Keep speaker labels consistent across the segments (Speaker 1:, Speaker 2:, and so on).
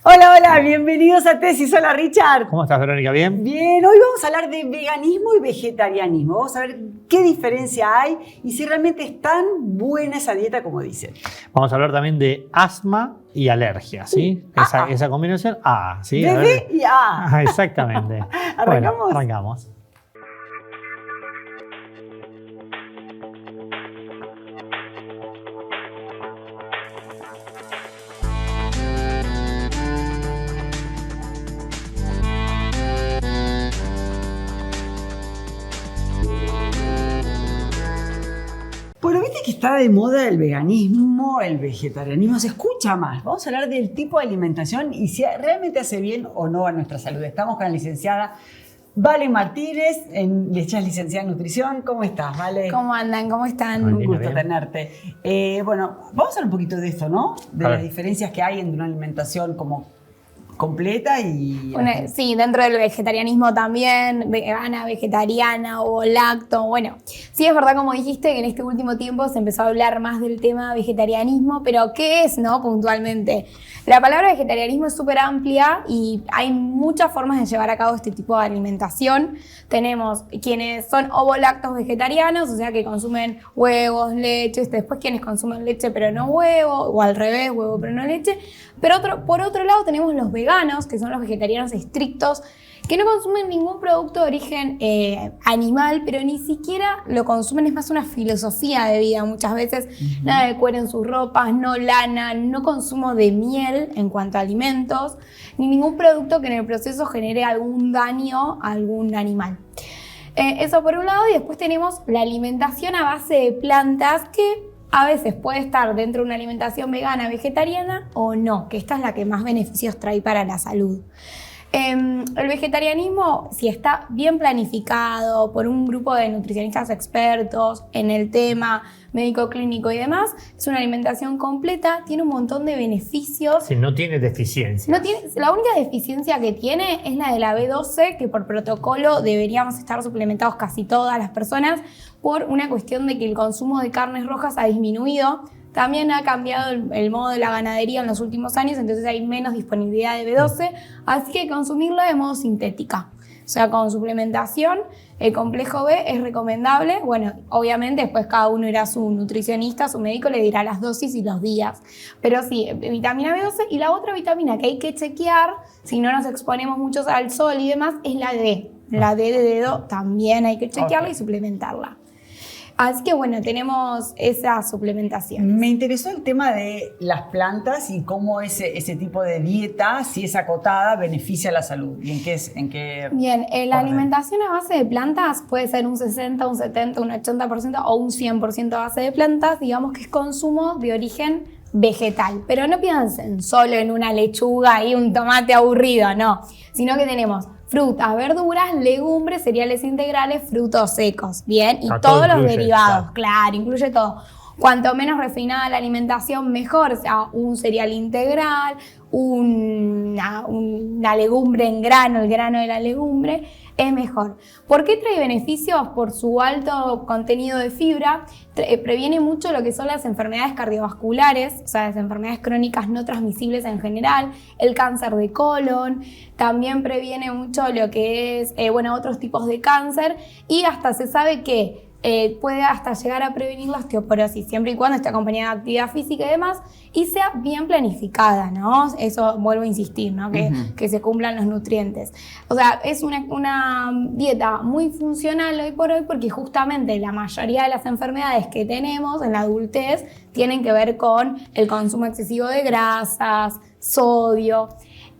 Speaker 1: Hola, hola, bienvenidos a Tesis. Hola, Richard.
Speaker 2: ¿Cómo estás, Verónica? ¿Bien?
Speaker 1: Bien, hoy vamos a hablar de veganismo y vegetarianismo. Vamos a ver qué diferencia hay y si realmente es tan buena esa dieta como dicen.
Speaker 2: Vamos a hablar también de asma y alergia, ¿sí? Esa combinación A, ¿sí?
Speaker 1: Bebé y A.
Speaker 2: Exactamente.
Speaker 1: ¿Arrancamos?
Speaker 2: Bueno, arrancamos.
Speaker 1: Bueno, viste que está de moda el veganismo, el vegetarianismo, se escucha más. Vamos a hablar del tipo de alimentación y si realmente hace bien o no a nuestra salud. Estamos con la licenciada Vale Martínez, ella es licenciada en nutrición. ¿Cómo estás, Vale?
Speaker 3: ¿Cómo andan? ¿Cómo están?
Speaker 1: Un gusto tenerte. Bueno, vamos a hablar un poquito de esto, ¿no? De las diferencias que hay entre una alimentación como completa y...
Speaker 3: Sí, dentro del vegetarianismo también, vegana, vegetariana o lacto. Bueno, sí es verdad, como dijiste, que en este último tiempo se empezó a hablar más del tema vegetarianismo, pero ¿qué es, no? Puntualmente. La palabra vegetarianismo es súper amplia y hay muchas formas de llevar a cabo este tipo de alimentación. Tenemos quienes son ovolactos vegetarianos, o sea que consumen huevos, leches, después quienes consumen leche pero no huevo, o al revés, huevo pero no leche. Pero por otro lado tenemos los veganos, que son los vegetarianos estrictos, que no consumen ningún producto de origen animal, pero ni siquiera lo consumen, es más una filosofía de vida muchas veces. Nada de cuero en sus ropas, no lana, no consumo de miel en cuanto a alimentos, ni ningún producto que en el proceso genere algún daño a algún animal. Eso por un lado, y después tenemos la alimentación a base de plantas que a veces puede estar dentro de una alimentación vegana, vegetariana o no, que esta es la que más beneficios trae para la salud. El vegetarianismo, si está bien planificado por un grupo de nutricionistas expertos en el tema médico, clínico y demás, es una alimentación completa, tiene un montón de beneficios.
Speaker 2: Sí, no tiene deficiencias.
Speaker 3: La única deficiencia que tiene es la de la B12, que por protocolo deberíamos estar suplementados casi todas las personas por una cuestión de que el consumo de carnes rojas ha disminuido. También ha cambiado el modo de la ganadería en los últimos años, entonces hay menos disponibilidad de B12, así que consumirla de modo sintética. O sea, con suplementación, el complejo B es recomendable. Bueno, obviamente después cada uno irá a su nutricionista, su médico le dirá las dosis y los días. Pero sí, vitamina B12 y la otra vitamina que hay que chequear, si no nos exponemos mucho al sol y demás, es la D. La D de dedo también hay que chequearla y suplementarla. Así que bueno, tenemos esa suplementación.
Speaker 1: Me interesó el tema de las plantas y cómo ese tipo de dieta, si es acotada, beneficia a la salud. ¿Y en qué
Speaker 3: Bien, la alimentación a base de plantas puede ser un 60, un 70, un 80% o un 100% a base de plantas. Digamos que es consumo de origen vegetal. Pero no piensen solo en una lechuga y un tomate aburrido, no. Sino que tenemos frutas, verduras, legumbres, cereales integrales, frutos secos, ¿bien? Y todos los derivados, claro, incluye todo. Cuanto menos refinada la alimentación, mejor. O sea, un cereal integral, una legumbre en grano, el grano de la legumbre, es mejor. ¿Por qué trae beneficios? Por su alto contenido de fibra, previene mucho lo que son las enfermedades cardiovasculares, o sea, las enfermedades crónicas no transmisibles en general, el cáncer de colon, también previene mucho lo que es, otros tipos de cáncer, y hasta se sabe que puede hasta llegar a prevenir la osteoporosis, siempre y cuando esté acompañada de actividad física y demás, y sea bien planificada, ¿no? Eso vuelvo a insistir, ¿no? Que se cumplan los nutrientes. O sea, es una dieta muy funcional hoy por hoy porque justamente la mayoría de las enfermedades que tenemos en la adultez tienen que ver con el consumo excesivo de grasas, sodio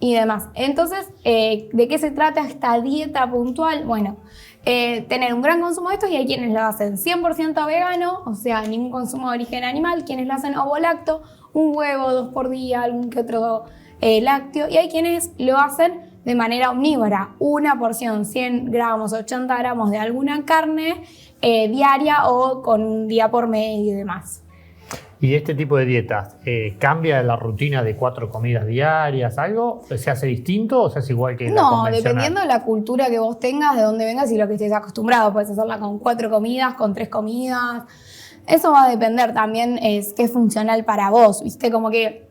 Speaker 3: y demás. Entonces, ¿de qué se trata esta dieta puntual? Bueno, tener un gran consumo de estos, y hay quienes lo hacen 100% vegano, o sea, ningún consumo de origen animal, quienes lo hacen ovolacto, un huevo 2 por día, algún que otro lácteo, y hay quienes lo hacen de manera omnívora, una porción, 100 gramos, 80 gramos de alguna carne diaria o con un día por medio y demás.
Speaker 2: ¿Y este tipo de dietas cambia la rutina de 4 comidas diarias? ¿Algo se hace distinto o se hace igual que la convencional?
Speaker 3: No, dependiendo de la cultura que vos tengas, de dónde vengas y lo que estés acostumbrado. Puedes hacerla con 4 comidas, con 3 comidas. Eso va a depender también, es qué es funcional para vos, ¿viste? Como que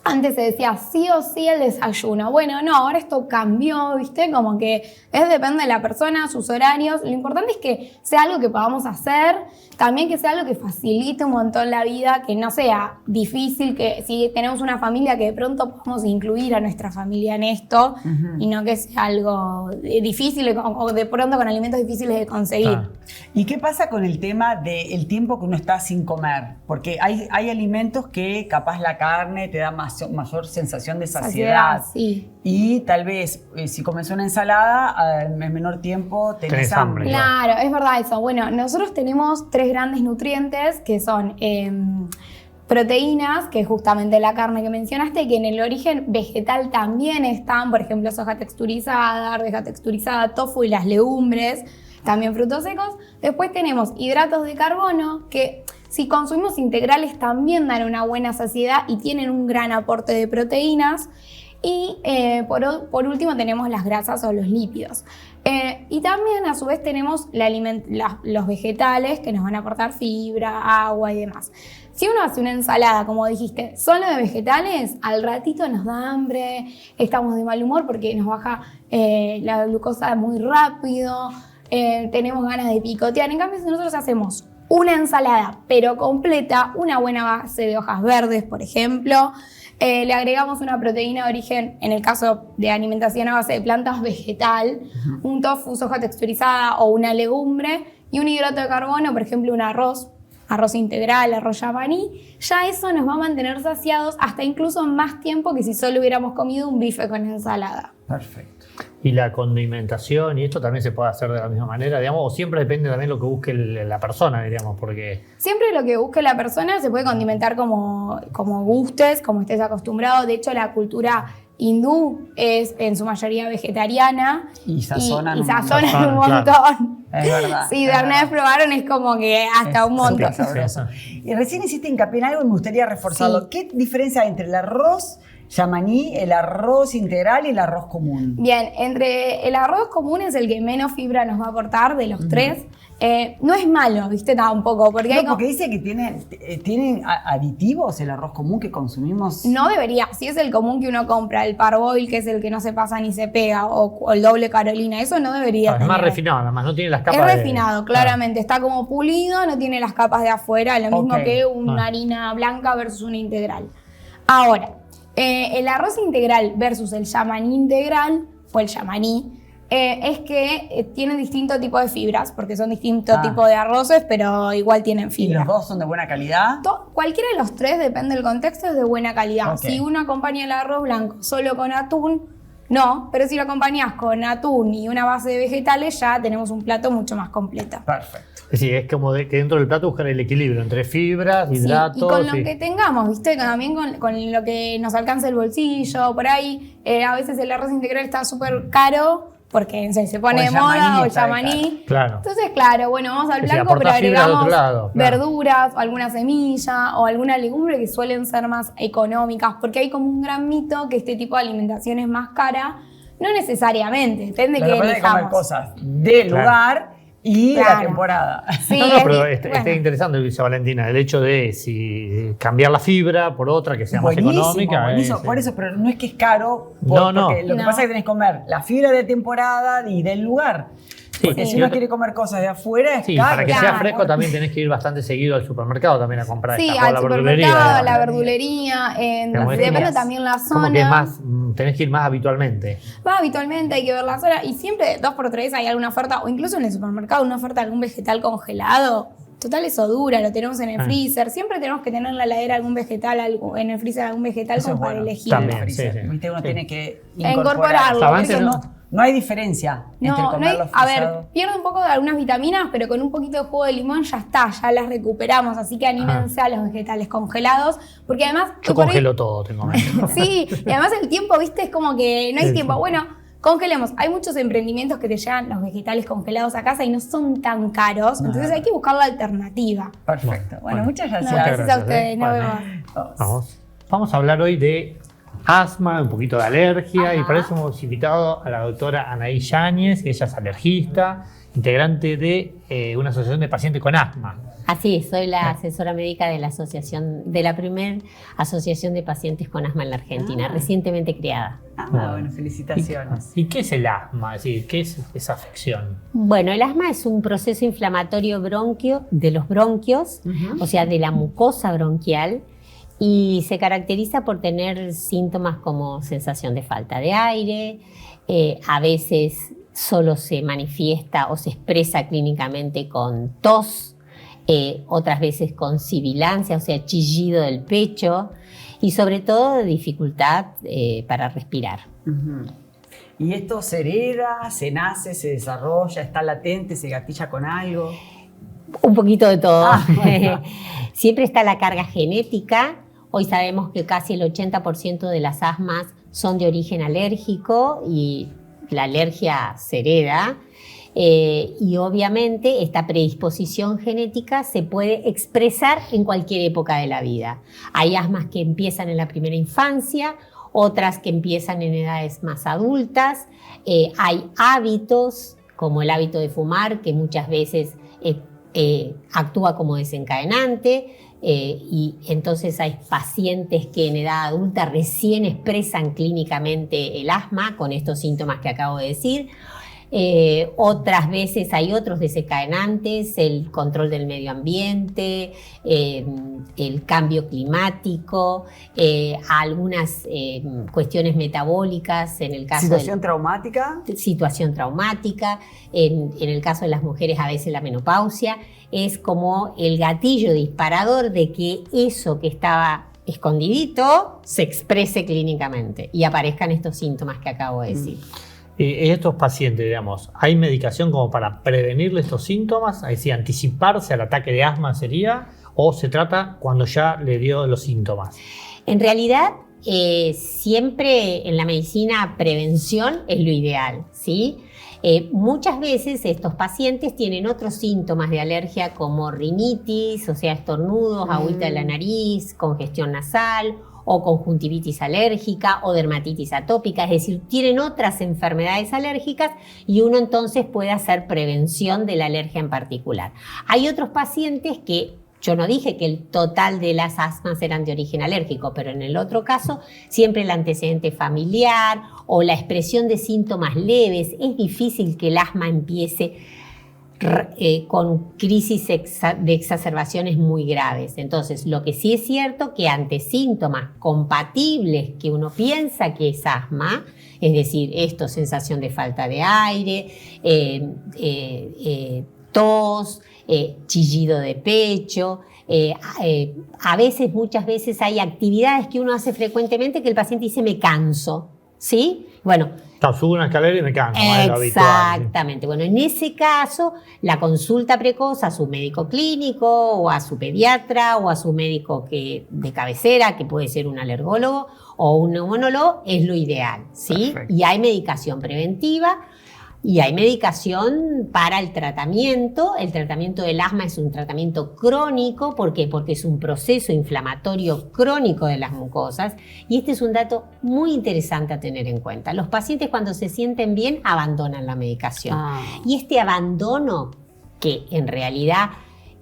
Speaker 3: Antes se decía sí o sí el desayuno. Bueno, no, ahora esto cambió, ¿viste? Como que depende de la persona, sus horarios. Lo importante es que sea algo que podamos hacer, también que sea algo que facilite un montón la vida, que no sea difícil, que si tenemos una familia que de pronto podamos incluir a nuestra familia en esto y no que sea algo difícil o de pronto con alimentos difíciles de conseguir.
Speaker 2: Claro.
Speaker 1: ¿Y qué pasa con el tema del tiempo que uno está sin comer? Porque hay alimentos que capaz la carne te da mayor sensación de saciedad.
Speaker 3: Sí.
Speaker 1: Y tal vez si comes una ensalada, en menor tiempo tenés hambre.
Speaker 3: Claro, es verdad eso. Bueno, nosotros tenemos 3 grandes nutrientes que son proteínas, que es justamente la carne que mencionaste, que en el origen vegetal también están, por ejemplo, soja texturizada, arveja texturizada, tofu y las legumbres, también frutos secos. Después tenemos hidratos de carbono, que si consumimos integrales también dan una buena saciedad y tienen un gran aporte de proteínas. Y por último tenemos las grasas o los lípidos. Y también a su vez tenemos los vegetales que nos van a aportar fibra, agua y demás. Si uno hace una ensalada, como dijiste, solo de vegetales, al ratito nos da hambre, estamos de mal humor porque nos baja la glucosa muy rápido, tenemos ganas de picotear. En cambio, si nosotros hacemos una ensalada, pero completa, una buena base de hojas verdes, por ejemplo, le agregamos una proteína de origen, en el caso de alimentación a base de plantas, vegetal, un tofu, soja texturizada o una legumbre, y un hidrato de carbono, por ejemplo, un arroz integral, arroz yamaní, ya eso nos va a mantener saciados hasta incluso más tiempo que si solo hubiéramos comido un bife con ensalada.
Speaker 1: Perfecto.
Speaker 2: Y la condimentación y esto también se puede hacer de la misma manera, digamos, o siempre depende también de lo que busque la persona, diríamos, porque...
Speaker 3: Siempre lo que busque la persona se puede condimentar como gustes, como estés acostumbrado. De hecho, la cultura hindú es en su mayoría vegetariana
Speaker 1: Y sazonan
Speaker 3: y
Speaker 1: un
Speaker 3: sazonan un montón.
Speaker 1: Claro. Es verdad.
Speaker 3: Si de alguna vez probaron es como que hasta un montón.
Speaker 1: Súper sabroso. Y recién hiciste hincapié en algo y me gustaría reforzarlo.
Speaker 3: Sí.
Speaker 1: ¿Qué diferencia hay entre el arroz yamaní, el arroz integral y el arroz común?
Speaker 3: Bien, entre el arroz común es el que menos fibra nos va a aportar de los tres. No es malo, ¿viste? Tampoco. Porque,
Speaker 1: Porque dice que tienen aditivos el arroz común que consumimos.
Speaker 3: No debería. Si es el común que uno compra, el parboil, que es el que no se pasa ni se pega, o el doble Carolina, eso no debería
Speaker 2: Es
Speaker 3: tener.
Speaker 2: más refinado, nada más, no tiene las capas.
Speaker 3: Es refinado, claramente. Está como pulido, no tiene las capas de afuera, lo mismo que una harina blanca versus una integral. Ahora, el arroz integral versus el yamaní integral, o el yamaní, es que tienen distinto tipo de fibras, porque son distintos tipos de arroces, pero igual tienen
Speaker 1: ¿Y
Speaker 3: fibra.
Speaker 1: los dos son de buena calidad?
Speaker 3: Cualquiera de los tres, depende del contexto, es de buena calidad.
Speaker 1: Ok.
Speaker 3: Si uno acompaña el arroz blanco solo con atún, no, pero si lo acompañas con atún y una base de vegetales, ya tenemos un plato mucho más completo.
Speaker 1: Perfecto.
Speaker 2: Es decir, es como que dentro del plato buscar el equilibrio entre fibras, hidratos...
Speaker 3: Sí, y con lo que tengamos, ¿viste? También con lo que nos alcance el bolsillo, por ahí. A veces el arroz integral está súper caro porque se pone de moda o el yamaní.
Speaker 2: Claro.
Speaker 3: Entonces, claro, bueno, vamos al
Speaker 2: Es decir,
Speaker 3: blanco, pero
Speaker 2: aporta fibra de
Speaker 3: agregamos
Speaker 2: otro lado, claro.
Speaker 3: verduras o alguna semilla o alguna legumbre que suelen ser más económicas, porque hay como un gran mito que este tipo de alimentación es más cara. No necesariamente, depende de qué
Speaker 1: Pero hay que comer
Speaker 3: elijamos.
Speaker 1: cosas del lugar y de la
Speaker 3: Claro.
Speaker 1: temporada.
Speaker 3: Sí,
Speaker 2: No, pero está
Speaker 3: bueno.
Speaker 2: interesante lo que dice Valentina, el hecho de cambiar la fibra por otra que sea más económica.
Speaker 1: Buenísimo. Por eso, pero no es que es caro,
Speaker 2: No, no.
Speaker 1: porque lo que pasa es que tenés que comer la fibra de temporada y del lugar. Porque
Speaker 2: Sí,
Speaker 1: si uno quiere comer cosas de afuera, es
Speaker 2: Sí,
Speaker 1: caro.
Speaker 2: para que sea
Speaker 3: Claro.
Speaker 2: fresco también tenés que ir bastante seguido al supermercado también a comprar
Speaker 3: Sí,
Speaker 2: esta, o
Speaker 3: al
Speaker 2: la
Speaker 3: supermercado,
Speaker 2: verdulería.
Speaker 3: a la verdulería,
Speaker 2: Como
Speaker 3: depende
Speaker 2: decías,
Speaker 3: también la zona.
Speaker 2: Como que más, tenés que ir más habitualmente.
Speaker 3: Va habitualmente, hay que ver la zona y siempre 2x3 hay alguna oferta, o incluso en el supermercado una oferta de algún vegetal congelado. Total, eso dura, lo tenemos en el freezer. Siempre tenemos que tener en la heladera algún vegetal, en el freezer algún vegetal
Speaker 1: Eso
Speaker 3: como
Speaker 1: es
Speaker 3: para
Speaker 1: bueno.
Speaker 3: elegir.
Speaker 2: También.
Speaker 1: Freezer.
Speaker 2: Sí, sí.
Speaker 1: ¿Viste? Uno
Speaker 2: Sí.
Speaker 1: tiene que
Speaker 3: Incorporarlo.
Speaker 1: Por
Speaker 2: Avance,
Speaker 1: eso
Speaker 2: ¿no?
Speaker 1: no hay diferencia entre
Speaker 3: No,
Speaker 1: comerlo
Speaker 3: a ver,
Speaker 1: frisado.
Speaker 3: pierde un poco de algunas vitaminas, pero con un poquito de jugo de limón ya está, ya las recuperamos. Así que anímense a los vegetales congelados, porque además...
Speaker 2: Yo
Speaker 3: por ahí-
Speaker 2: congelo todo, tengo menos.
Speaker 3: Sí, y además el tiempo, viste, es como que no hay
Speaker 2: Sí,
Speaker 3: tiempo.
Speaker 2: sí.
Speaker 3: Bueno, congelemos. Hay muchos emprendimientos que te llevan los vegetales congelados a casa y no son tan caros, entonces hay que buscar la alternativa.
Speaker 1: Perfecto. Bueno,
Speaker 2: Bueno.
Speaker 1: muchas
Speaker 3: No,
Speaker 1: gracias.
Speaker 3: gracias a ustedes, nos
Speaker 2: Bueno.
Speaker 3: vemos.
Speaker 2: Vamos a hablar hoy de asma, un poquito de alergia,
Speaker 3: Ajá.
Speaker 2: y para eso hemos invitado a la doctora Anaí Yáñez, que ella es alergista, integrante de una asociación de pacientes con asma.
Speaker 4: Así es, soy la asesora médica de la asociación, de la primer asociación de pacientes con asma en la Argentina, recientemente creada.
Speaker 1: Bueno, felicitaciones.
Speaker 2: ¿Y qué es el asma? Es decir, ¿qué es esa afección?
Speaker 4: Bueno, el asma es un proceso inflamatorio de los bronquios, o sea, de la mucosa bronquial, y se caracteriza por tener síntomas como sensación de falta de aire, a veces solo se manifiesta o se expresa clínicamente con tos, otras veces con sibilancia, o sea, chillido del pecho, y sobre todo dificultad para respirar.
Speaker 1: ¿Y esto se hereda, se nace, se desarrolla, está latente, se gatilla con algo?
Speaker 4: Un poquito de todo. Siempre está la carga genética. Hoy sabemos que casi el 80% de las asmas son de origen alérgico y la alergia se hereda. Y obviamente esta predisposición genética se puede expresar en cualquier época de la vida. Hay asmas que empiezan en la primera infancia, otras que empiezan en edades más adultas. Hay hábitos, como el hábito de fumar, que muchas veces actúa como desencadenante. Y entonces hay pacientes que en edad adulta recién expresan clínicamente el asma con estos síntomas que acabo de decir. Otras veces hay otros desencadenantes, el control del medio ambiente, el cambio climático, algunas cuestiones metabólicas, en el caso
Speaker 1: ¿Situación traumática?
Speaker 4: Situación traumática, en el caso de las mujeres a veces la menopausia, es como el gatillo disparador de que eso que estaba escondidito se exprese clínicamente y aparezcan estos síntomas que acabo de decir.
Speaker 2: Estos pacientes, digamos, ¿hay medicación como para prevenirle estos síntomas? Es decir, anticiparse al ataque de asma sería, o se trata cuando ya le dio los síntomas.
Speaker 4: En realidad, siempre en la medicina prevención es lo ideal, ¿sí? Muchas veces estos pacientes tienen otros síntomas de alergia como rinitis, o sea, estornudos, agüita de la nariz, congestión nasal, o conjuntivitis alérgica o dermatitis atópica, es decir, tienen otras enfermedades alérgicas y uno entonces puede hacer prevención de la alergia en particular. Hay otros pacientes que, yo no dije que el total de las asmas eran de origen alérgico, pero en el otro caso siempre el antecedente familiar o la expresión de síntomas leves, es difícil que el asma empiece con crisis de exacerbaciones muy graves. Entonces, lo que sí es cierto que ante síntomas compatibles que uno piensa que es asma, es decir, esto, sensación de falta de aire, tos, chillido de pecho, a veces, muchas veces hay actividades que uno hace frecuentemente que el paciente dice me canso, ¿sí? Bueno,
Speaker 2: subo una escalera y me canso.
Speaker 4: Exactamente. Bueno, en ese caso, la consulta precoz a su médico clínico o a su pediatra o a su médico de cabecera, que puede ser un alergólogo o un neumonólogo, es lo ideal, ¿sí?
Speaker 1: Perfecto.
Speaker 4: Y hay medicación preventiva y hay medicación para el tratamiento. El tratamiento del asma es un tratamiento crónico. ¿Por qué? Porque es un proceso inflamatorio crónico de las mucosas. Y este es un dato muy interesante a tener en cuenta. Los pacientes cuando se sienten bien abandonan la medicación. Y este abandono, que en realidad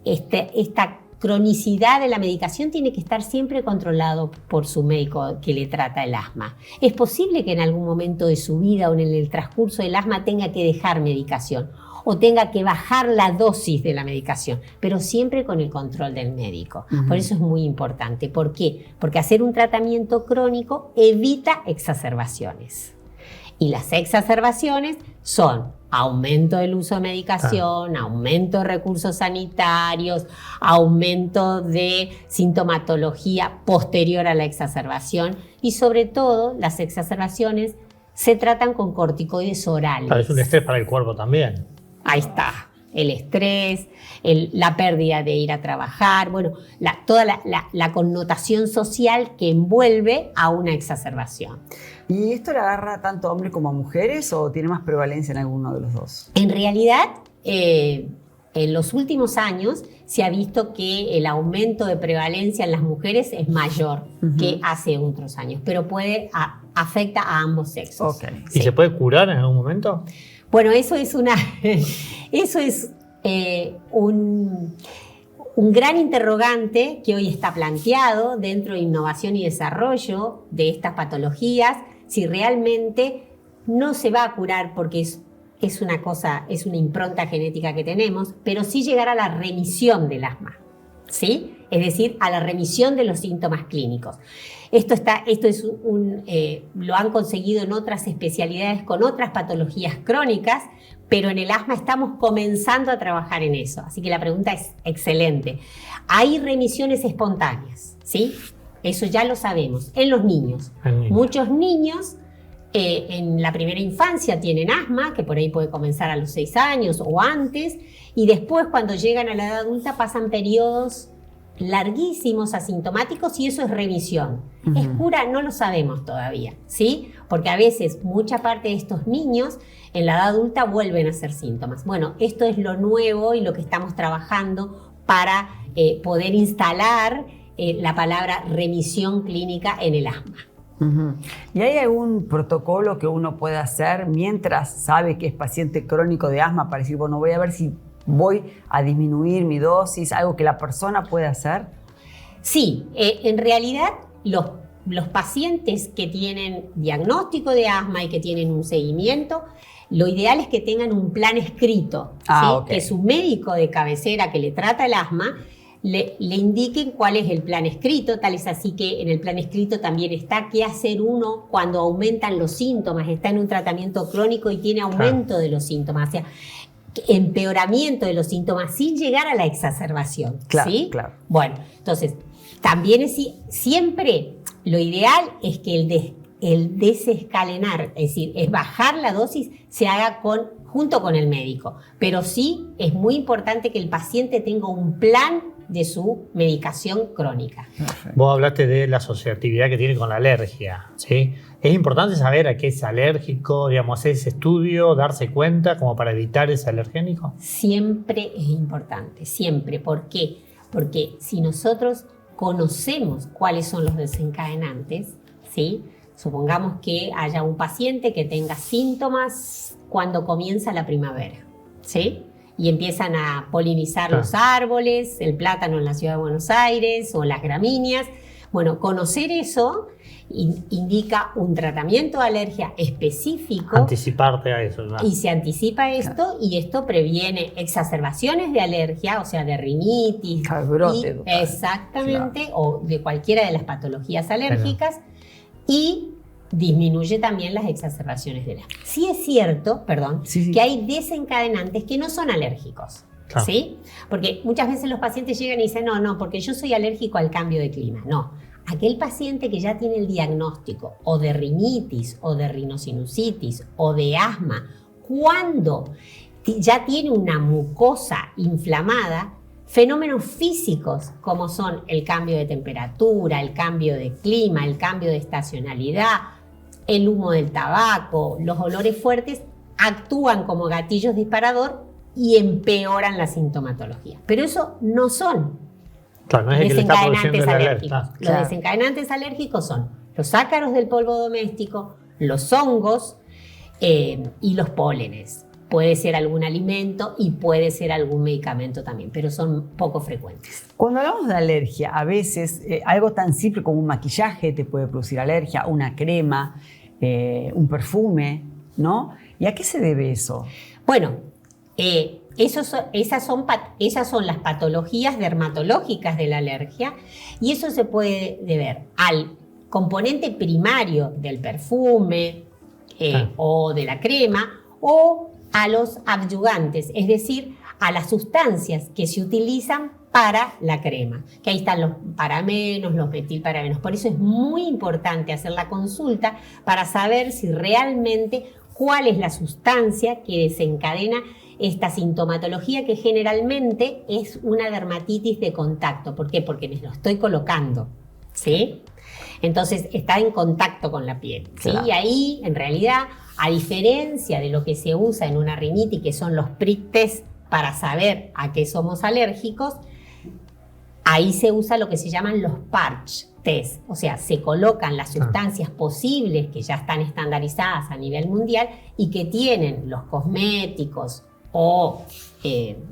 Speaker 4: esta cronicidad de la medicación tiene que estar siempre controlado por su médico que le trata el asma. Es posible que en algún momento de su vida o en el transcurso del asma tenga que dejar medicación o tenga que bajar la dosis de la medicación, pero siempre con el control del médico. Por eso es muy importante. ¿Por qué? Porque hacer un tratamiento crónico evita exacerbaciones. Y las exacerbaciones son aumento del uso de medicación, aumento de recursos sanitarios, aumento de sintomatología posterior a la exacerbación y sobre todo las exacerbaciones se tratan con corticoides orales.
Speaker 2: Es un estrés para el cuerpo también.
Speaker 4: Ahí está. El estrés, la pérdida de ir a trabajar, bueno, toda la connotación social que envuelve a una exacerbación.
Speaker 1: ¿Y esto le agarra tanto a hombres como a mujeres o tiene más prevalencia en alguno de los dos?
Speaker 4: En realidad, en los últimos años se ha visto que el aumento de prevalencia en las mujeres es mayor que hace otros años, pero afecta a ambos sexos.
Speaker 1: Okay.
Speaker 2: ¿Y se puede curar en algún momento?
Speaker 4: Bueno, eso es un gran interrogante que hoy está planteado dentro de innovación y desarrollo de estas patologías, si realmente no se va a curar porque es una impronta genética que tenemos, pero sí llegar a la remisión del asma, ¿sí? Es decir, a la remisión de los síntomas clínicos. Lo han conseguido en otras especialidades con otras patologías crónicas, pero en el asma estamos comenzando a trabajar en eso. Así que la pregunta es excelente. Hay remisiones espontáneas, ¿sí? Eso ya lo sabemos. En los niños. Muchos niños en la primera infancia tienen asma, que por ahí puede comenzar a los 6 años o antes, y después cuando llegan a la edad adulta pasan periodos larguísimos asintomáticos y eso es remisión. ¿Es cura? No lo sabemos todavía, ¿sí? Porque a veces mucha parte de estos niños en la edad adulta vuelven a hacer síntomas. Bueno, esto es lo nuevo y lo que estamos trabajando para poder instalar la palabra remisión clínica en el asma.
Speaker 1: ¿Y hay algún protocolo que uno pueda hacer mientras sabe que es paciente crónico de asma para decir, bueno, voy a ver si voy a disminuir mi dosis, algo que la persona pueda hacer?
Speaker 4: Sí, en realidad los pacientes que tienen diagnóstico de asma y que tienen un seguimiento, lo ideal es que tengan un plan escrito, ¿sí?
Speaker 1: Okay.
Speaker 4: Que su médico de cabecera que le trata el asma le indiquen cuál es el plan escrito, tal es así que en el plan escrito también está qué hacer uno cuando aumentan los síntomas, está en un tratamiento crónico y tiene aumento de los síntomas, o sea, empeoramiento de los síntomas sin llegar a la exacerbación.
Speaker 1: Claro,
Speaker 4: ¿sí?
Speaker 1: claro.
Speaker 4: Bueno, entonces, también siempre lo ideal es que el desescalenar, es decir, es bajar la dosis, se haga junto con el médico. Pero sí es muy importante que el paciente tenga un plan de su medicación crónica.
Speaker 1: Perfecto.
Speaker 2: Vos hablaste de la asociatividad que tiene con la alergia, ¿sí? Es importante saber a qué es alérgico, digamos, hacer ese estudio, darse cuenta como para evitar ese alergénico.
Speaker 4: Siempre es importante, siempre. ¿Por qué? Porque si nosotros conocemos cuáles son los desencadenantes, ¿sí? Supongamos que haya un paciente que tenga síntomas cuando comienza la primavera, ¿sí? Y empiezan a polinizar los árboles, el plátano en la ciudad de Buenos Aires o las gramíneas. Bueno, conocer eso indica un tratamiento de alergia específico.
Speaker 2: Anticiparte a eso, ¿no?
Speaker 4: Y se anticipa esto y esto previene exacerbaciones de alergia, o sea, de rinitis.
Speaker 1: Brote.
Speaker 4: Exactamente,
Speaker 1: Claro.
Speaker 4: o de cualquiera de las patologías alérgicas. Y disminuye también las exacerbaciones del asma. Sí es cierto,
Speaker 1: Sí.
Speaker 4: que hay desencadenantes que no son alérgicos,
Speaker 2: Claro.
Speaker 4: ¿sí? Porque muchas veces los pacientes llegan y dicen, no, porque yo soy alérgico al cambio de clima. No, aquel paciente que ya tiene el diagnóstico o de rinitis o de rinosinusitis o de asma, cuando ya tiene una mucosa inflamada, fenómenos físicos como son el cambio de temperatura, el cambio de clima, el cambio de estacionalidad, el humo del tabaco, los olores fuertes, actúan como gatillos disparador y empeoran la sintomatología. Pero eso no son
Speaker 2: Claro, no es el que le está produciendo
Speaker 4: desencadenantes
Speaker 2: la
Speaker 4: alérgicos.
Speaker 2: alerta.
Speaker 4: Los
Speaker 1: Claro.
Speaker 4: desencadenantes alérgicos son los ácaros del polvo doméstico, los hongos y los pólenes. Puede ser algún alimento y puede ser algún medicamento también, pero son poco frecuentes.
Speaker 1: Cuando hablamos de alergia, a veces algo tan simple como un maquillaje te puede producir alergia, una crema, un perfume, ¿no? ¿Y a qué se debe eso?
Speaker 4: Bueno, esas son las patologías dermatológicas de la alergia y eso se puede deber al componente primario del perfume o de la crema o a los adyuvantes, es decir, a las sustancias que se utilizan para la crema, que ahí están los paramenos, los metilparabenos. Por eso es muy importante hacer la consulta para saber si realmente cuál es la sustancia que desencadena esta sintomatología, que generalmente es una dermatitis de contacto. ¿Por qué? Porque me lo estoy colocando, ¿sí? Entonces está en contacto con la piel, ¿sí?
Speaker 1: Claro.
Speaker 4: Y ahí, en realidad, a diferencia de lo que se usa en una rinitis, que son los prick test para saber a qué somos alérgicos, ahí se usa lo que se llaman los PARCH test, o sea, se colocan las sustancias posibles que ya están estandarizadas a nivel mundial y que tienen los cosméticos o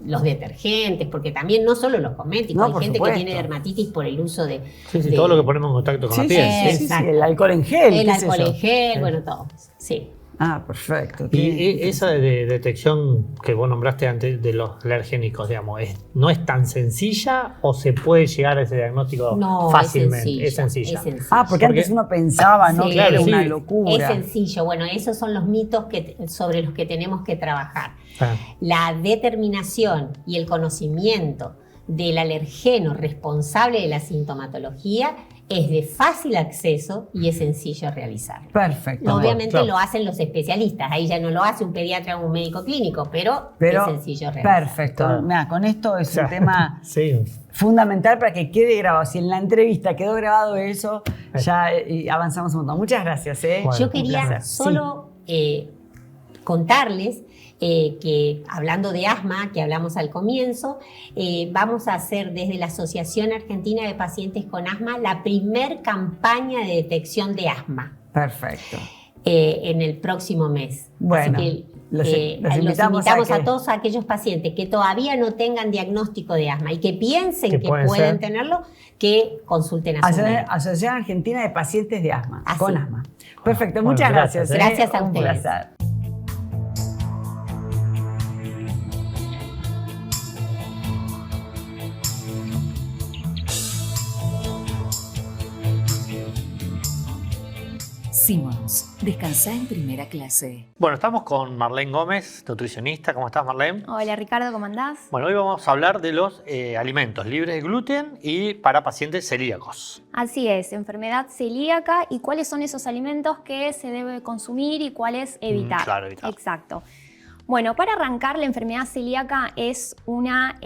Speaker 4: los detergentes, porque también no solo los cosméticos,
Speaker 1: No,
Speaker 4: hay
Speaker 1: por
Speaker 4: gente
Speaker 1: supuesto.
Speaker 4: que tiene dermatitis por el uso de...
Speaker 2: Sí,
Speaker 4: de-
Speaker 2: todo lo que ponemos en contacto con la piel.
Speaker 1: Sí,
Speaker 4: Exacto.
Speaker 1: el alcohol en gel.
Speaker 4: el
Speaker 1: qué sé
Speaker 4: alcohol
Speaker 1: yo.
Speaker 4: en gel,
Speaker 2: Sí.
Speaker 4: bueno, todo, sí.
Speaker 1: Ah, perfecto.
Speaker 2: Y esa de detección que vos nombraste antes de los alergénicos, digamos, ¿no es tan sencilla o se puede llegar a ese diagnóstico
Speaker 4: No,
Speaker 2: fácilmente?
Speaker 4: es sencilla. Es sencilla.
Speaker 1: Ah, porque antes uno pensaba, ¿no?
Speaker 4: Sí,
Speaker 1: que era
Speaker 2: claro,
Speaker 1: una
Speaker 2: sí.
Speaker 1: locura.
Speaker 4: Es sencillo. Bueno, esos son los mitos sobre los que tenemos que trabajar.
Speaker 2: Ah,
Speaker 4: La determinación y el conocimiento del alergeno responsable de la sintomatología es de fácil acceso y es sencillo realizarlo.
Speaker 1: Perfecto.
Speaker 4: Obviamente
Speaker 2: claro.
Speaker 4: lo hacen los especialistas, ahí ya no lo hace un pediatra o un médico clínico, pero
Speaker 1: Pero,
Speaker 4: es sencillo realizar.
Speaker 1: perfecto.
Speaker 2: Claro.
Speaker 1: Mira, con esto es
Speaker 2: o sea,
Speaker 1: un tema
Speaker 2: sí.
Speaker 1: fundamental para que quede grabado. Si en la entrevista quedó grabado eso, ya avanzamos un montón. Muchas gracias.
Speaker 2: Bueno,
Speaker 4: Yo
Speaker 2: un
Speaker 4: quería
Speaker 2: placer.
Speaker 4: solo contarles que hablando de asma, que hablamos al comienzo, vamos a hacer desde la Asociación Argentina de Pacientes con Asma la primer campaña de detección de asma
Speaker 1: Perfecto.
Speaker 4: en el próximo mes.
Speaker 1: Bueno,
Speaker 4: Así que
Speaker 1: los
Speaker 4: los
Speaker 1: invitamos
Speaker 4: invitamos
Speaker 1: a
Speaker 4: a
Speaker 1: que-
Speaker 4: todos aquellos pacientes que todavía no tengan diagnóstico de asma y que piensen
Speaker 2: Que
Speaker 4: que
Speaker 2: pueden
Speaker 4: pueden
Speaker 2: ser.
Speaker 4: tenerlo, que consulten a su médico.
Speaker 1: Asociación Argentina de Pacientes de Asma.
Speaker 4: Así.
Speaker 1: Con asma. Perfecto,
Speaker 2: Bueno,
Speaker 1: muchas
Speaker 2: gracias,
Speaker 1: gracias.
Speaker 4: Gracias a
Speaker 1: Un
Speaker 4: ustedes.
Speaker 1: placer.
Speaker 5: Simmons, descansa en primera clase.
Speaker 2: Bueno, estamos con Marlene Gómez, nutricionista. ¿Cómo estás, Marlene?
Speaker 3: Hola Ricardo, ¿cómo andás?
Speaker 2: Bueno, hoy vamos a hablar de los alimentos libres de gluten y para pacientes celíacos.
Speaker 3: Así es, enfermedad celíaca y cuáles son esos alimentos que se debe consumir y cuáles evitar.
Speaker 2: claro, evitar.
Speaker 3: Exacto. Bueno, para arrancar, la enfermedad celíaca es una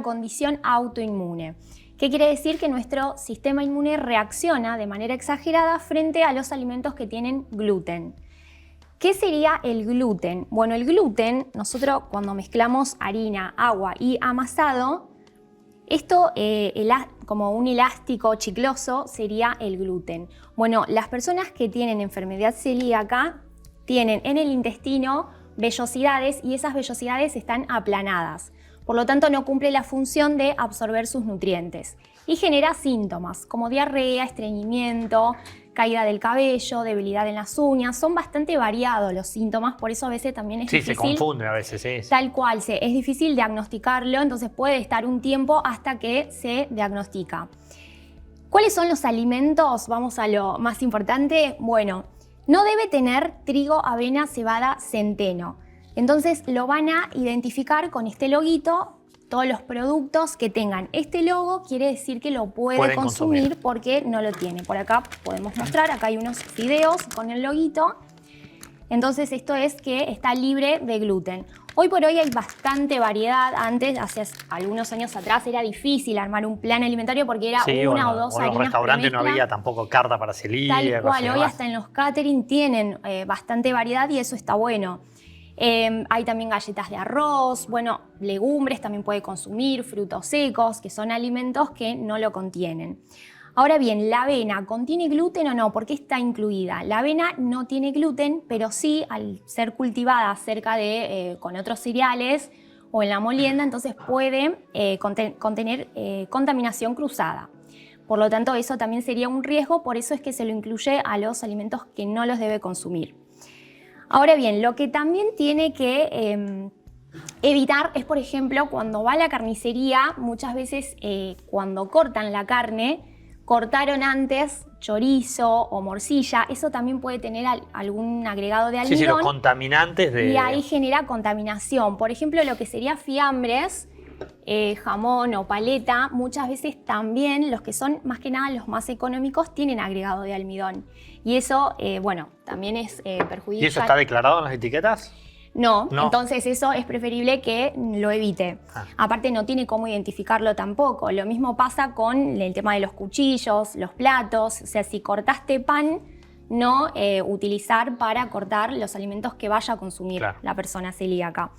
Speaker 3: condición autoinmune. ¿Qué quiere decir? Que nuestro sistema inmune reacciona de manera exagerada frente a los alimentos que tienen gluten. ¿Qué sería el gluten? Bueno, el gluten, nosotros cuando mezclamos harina, agua y amasado, esto como un elástico chicloso sería el gluten. Bueno, las personas que tienen enfermedad celíaca tienen en el intestino vellosidades y esas vellosidades están aplanadas. Por lo tanto, no cumple la función de absorber sus nutrientes y genera síntomas como diarrea, estreñimiento, caída del cabello, debilidad en las uñas. Son bastante variados los síntomas, por eso a veces también es
Speaker 2: Sí, se
Speaker 3: difícil.
Speaker 2: confunden a veces, sí.
Speaker 3: Tal cual, es difícil diagnosticarlo, entonces puede estar un tiempo hasta que se diagnostica. ¿Cuáles son los alimentos? Vamos a lo más importante. Bueno, no debe tener trigo, avena, cebada, centeno. Entonces lo van a identificar con este loguito. Todos los productos que tengan este logo quiere decir que lo puede
Speaker 2: Pueden
Speaker 3: consumir
Speaker 2: consumir.
Speaker 3: porque no lo tiene. Por acá podemos mostrar, acá hay unos fideos con el loguito. Entonces esto es que está libre de gluten. Hoy por hoy hay bastante variedad. Antes, hace algunos años atrás, era difícil armar un plan alimentario porque era
Speaker 2: Sí,
Speaker 3: una
Speaker 2: bueno,
Speaker 3: o dos
Speaker 2: o en
Speaker 3: harinas
Speaker 2: los restaurantes no
Speaker 3: premezcla.
Speaker 2: había tampoco carta para celíacos.
Speaker 3: Tal cual,
Speaker 2: y
Speaker 3: hoy
Speaker 2: demás.
Speaker 3: hasta en los catering tienen bastante variedad y eso está bueno. Hay también galletas de arroz, bueno, legumbres también puede consumir, frutos secos, que son alimentos que no lo contienen. Ahora bien, ¿la avena contiene gluten o no? ¿Por qué está incluida? La avena no tiene gluten, pero sí, al ser cultivada cerca de con otros cereales o en la molienda, entonces puede contener contaminación cruzada. Por lo tanto, eso también sería un riesgo, por eso es que se lo incluye a los alimentos que no los debe consumir. Ahora bien, lo que también tiene que evitar es, por ejemplo, cuando va a la carnicería, muchas veces cuando cortan la carne, cortaron antes chorizo o morcilla, eso también puede tener algún agregado de almidón.
Speaker 2: Sí, los contaminantes de...
Speaker 3: Y ahí genera contaminación. Por ejemplo, lo que sería fiambres, jamón o paleta, muchas veces también los que son más que nada los más económicos tienen agregado de almidón. Y eso, bueno, también es perjudicial.
Speaker 2: ¿Y eso está declarado en las etiquetas?
Speaker 3: No,
Speaker 2: No.
Speaker 3: entonces eso es preferible que lo evite.
Speaker 2: Ah.
Speaker 3: Aparte no tiene cómo identificarlo tampoco. Lo mismo pasa con el tema de los cuchillos, los platos. O sea, si cortaste pan, no utilizar para cortar los alimentos que vaya a consumir
Speaker 2: Claro.
Speaker 3: la persona celíaca.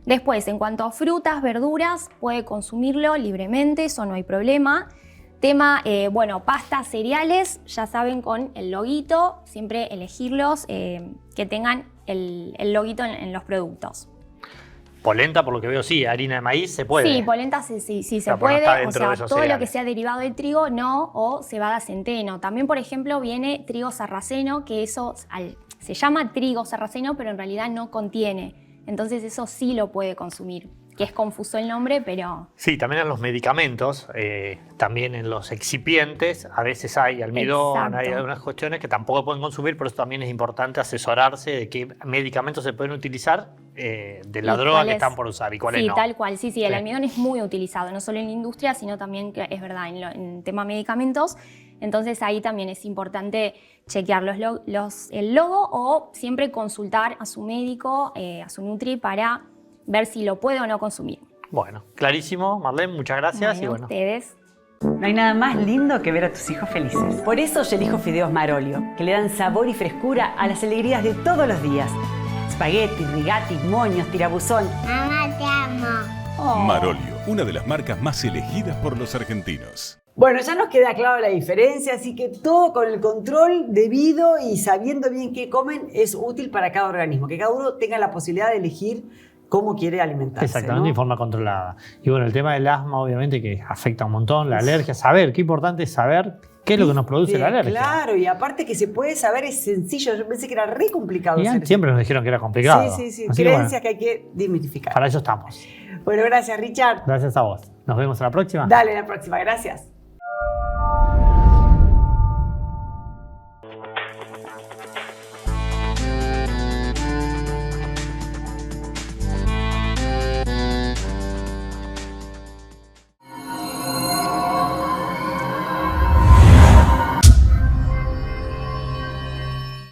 Speaker 6: Después, en cuanto a frutas, verduras, puede consumirlo libremente, eso no hay problema. Tema, pastas, cereales, ya saben, con el loguito, siempre elegirlos que tengan el loguito en los productos.
Speaker 2: Polenta, por lo que veo, sí. Harina de maíz se puede.
Speaker 6: Sí, polenta sí se
Speaker 2: Pero no
Speaker 6: puede.
Speaker 2: está
Speaker 6: O
Speaker 2: dentro
Speaker 6: sea,
Speaker 2: de esos
Speaker 6: todo lo que
Speaker 2: cereales.
Speaker 6: sea derivado del trigo, no, o cebada centeno. También, por ejemplo, viene trigo sarraceno, que eso se llama trigo sarraceno, pero en realidad no contiene. Entonces eso sí lo puede consumir. Que es confuso el nombre, pero...
Speaker 2: Sí, también en los medicamentos, también en los excipientes, a veces hay almidón,
Speaker 6: Exacto.
Speaker 2: hay algunas cuestiones que tampoco pueden consumir, por eso también es importante asesorarse de qué medicamentos se pueden utilizar de la
Speaker 6: ¿Y
Speaker 2: droga
Speaker 6: cuáles?
Speaker 2: que están por usar y cuáles
Speaker 6: Sí,
Speaker 2: no.
Speaker 6: tal cual. Sí, el
Speaker 2: Sí.
Speaker 6: almidón es muy utilizado, no solo en la industria, sino también, que es verdad, en tema medicamentos. Entonces ahí también es importante chequear el logo o siempre consultar a su médico, a su nutri, para ver si lo puede o no consumir.
Speaker 2: Bueno, clarísimo, Marlene, muchas gracias. Y bueno,
Speaker 6: Ustedes.
Speaker 1: No hay nada más lindo que ver a tus hijos felices. Por eso yo elijo fideos Marolio, que le dan sabor y frescura a las alegrías de todos los días. Spaghetti, rigati, moños, tirabuzón.
Speaker 7: Mamá, te amo.
Speaker 8: Marolio, una de las marcas más elegidas por los argentinos.
Speaker 1: Bueno, ya nos queda claro la diferencia, así que todo con el control debido y sabiendo bien qué comen es útil para cada organismo. Que cada uno tenga la posibilidad de elegir cómo quiere alimentarse.
Speaker 2: exactamente,
Speaker 1: ¿no?
Speaker 2: de forma controlada. Y bueno, el tema del asma, obviamente, que afecta un montón, la alergia, saber, qué importante es saber qué es lo que nos produce la alergia.
Speaker 1: Claro, y aparte que se puede saber es sencillo. Yo pensé que era re complicado.
Speaker 2: Y
Speaker 1: hacer
Speaker 2: siempre nos dijeron que era complicado.
Speaker 1: eso. Sí.
Speaker 2: Así que
Speaker 1: Creencias
Speaker 2: bueno,
Speaker 1: que hay que desmitificar.
Speaker 2: para eso estamos.
Speaker 1: Bueno, gracias, Richard.
Speaker 2: Gracias a vos. Nos vemos a la próxima.
Speaker 1: Dale, la próxima. Gracias.